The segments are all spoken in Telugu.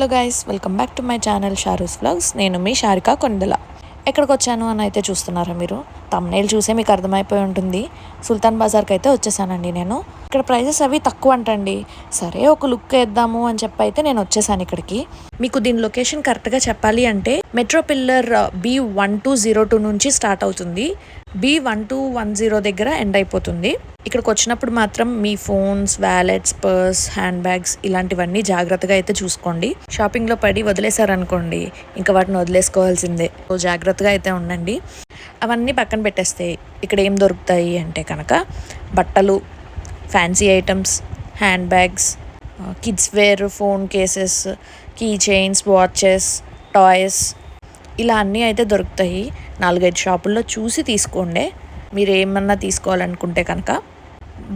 Hello guys, welcome back to my channel Sharu's vlogs. నేను మీ షారిక కొండల. ఎక్కడికి వచ్చాను అని అయితే చూస్తున్నారా మీరు? తమ్నైల్ చూసే మీకు అర్థమైపోయి ఉంటుంది. సుల్తాన్ బజార్కి అయితే వచ్చేసానండి నేను. ఇక్కడ ప్రైజెస్ అవి తక్కువ అంటండి. సరే ఒక లుక్ వేద్దాము అని చెప్పి అయితే నేను వచ్చేసాను ఇక్కడికి. మీకు దీని లొకేషన్ కరెక్ట్గా చెప్పాలి అంటే మెట్రో పిల్లర్ B1202 నుంచి స్టార్ట్ అవుతుంది. B1210 దగ్గర ఎండ్ అయిపోతుంది. ఇక్కడికి వచ్చినప్పుడు మాత్రం మీ phones, wallets, purse, hand bags ఇలాంటివన్నీ జాగ్రత్తగా అయితే చూసుకోండి. షాపింగ్లో పడి వదిలేశారనుకోండి, ఇంకా వాటిని వదిలేసుకోవాల్సిందే. జాగ్రత్తగా అయితే ఉండండి. అవన్నీ పక్కన పెట్టేస్తే ఇక్కడ ఏం దొరుకుతాయి అంటే కనుక బట్టలు, fancy items, hand bags, kids wear, phone cases, key chains, watches, toys ఇలా అన్నీ అయితే దొరుకుతాయి. 4-5 షాపుల్లో చూసి తీసుకోండి మీరు ఏమన్నా తీసుకోవాలనుకుంటే కనుక.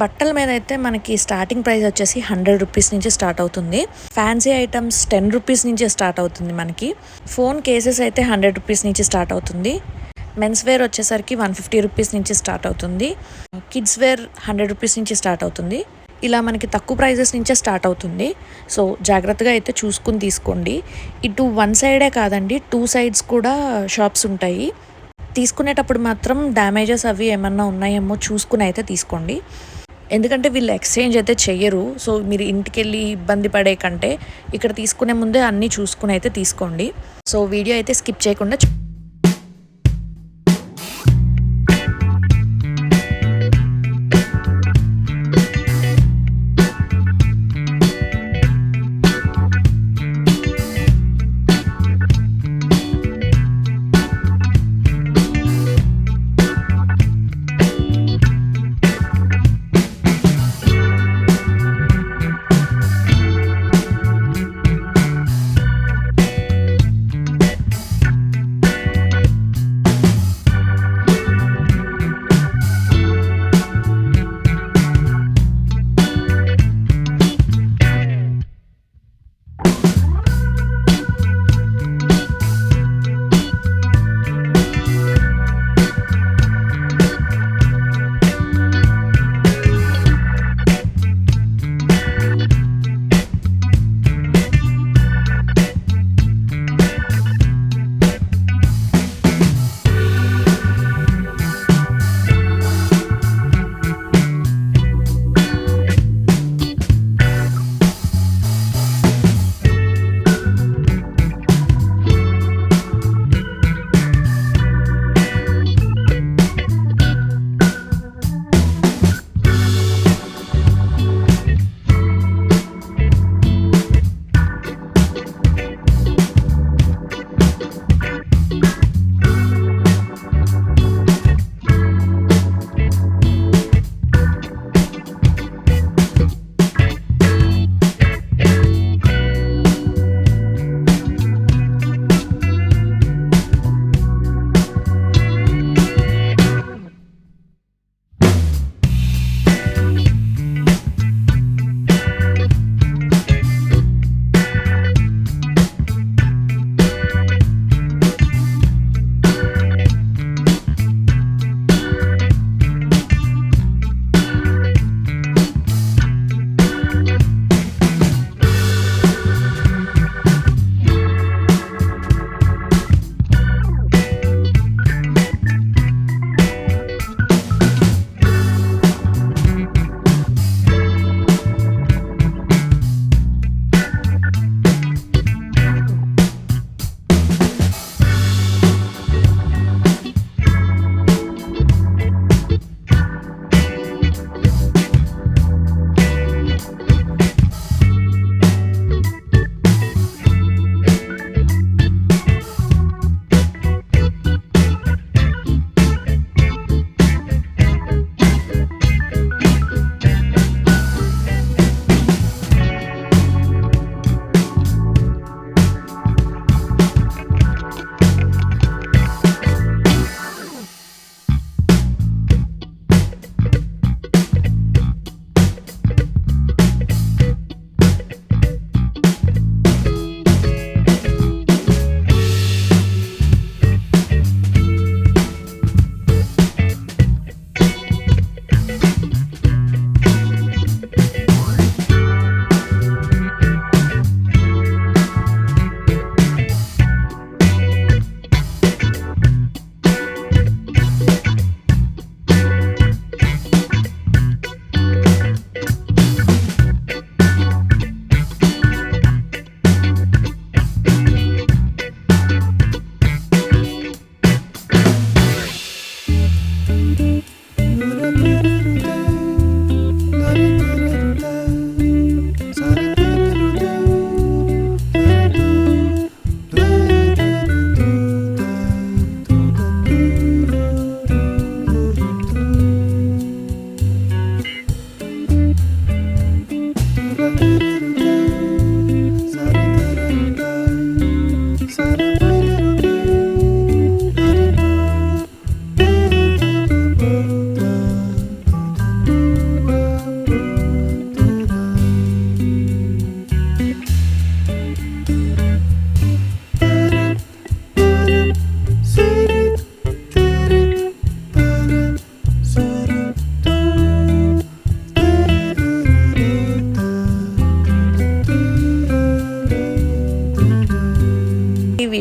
బట్టల మీద అయితే మనకి స్టార్టింగ్ ప్రైస్ వచ్చేసి 100 రూపీస్ నుంచి స్టార్ట్ అవుతుంది. ఫ్యాన్సీ ఐటమ్స్ 10 రూపీస్ నుంచి స్టార్ట్ అవుతుంది మనకి. ఫోన్ కేసెస్ అయితే 100 రూపీస్ నుంచి స్టార్ట్ అవుతుంది. మెన్స్ వేర్ వచ్చేసరికి 150 రూపీస్ నుంచి స్టార్ట్ అవుతుంది. కిడ్స్ వేర్ 100 రూపీస్ నుంచి స్టార్ట్ అవుతుంది. ఇలా మనకి తక్కువ ప్రైజెస్ నుంచే స్టార్ట్ అవుతుంది. సో జాగ్రత్తగా అయితే చూసుకుని తీసుకోండి. ఇటు వన్ సైడే కాదండి, 2 సైడ్స్ కూడా షాప్స్ ఉంటాయి. తీసుకునేటప్పుడు మాత్రం డ్యామేజెస్ అవి ఏమన్నా ఉన్నాయేమో చూసుకుని అయితే తీసుకోండి. ఎందుకంటే వీళ్ళు ఎక్స్చేంజ్ అయితే చెయ్యరు. సో మీరు ఇంటికి వెళ్ళి ఇబ్బంది పడే కంటే ఇక్కడ తీసుకునే ముందే అన్నీ చూసుకుని అయితే తీసుకోండి. సో వీడియో అయితే స్కిప్ చేయకుండా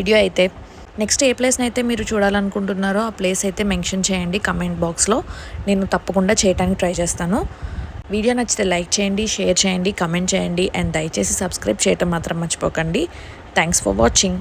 వీడియో అయితే. నెక్స్ట్ ఏ ప్లేస్ని అయితే మీరు చూడాలనుకుంటున్నారో ఆ ప్లేస్ అయితే మెన్షన్ చేయండి కమెంట్ బాక్స్లో. నేను తప్పకుండా చేయడానికి ట్రై చేస్తాను. వీడియో నచ్చితే లైక్ చేయండి, షేర్ చేయండి, కమెంట్ చేయండి అండ్ దయచేసి సబ్స్క్రైబ్ చేయటం మాత్రం మర్చిపోకండి. Thanks for watching.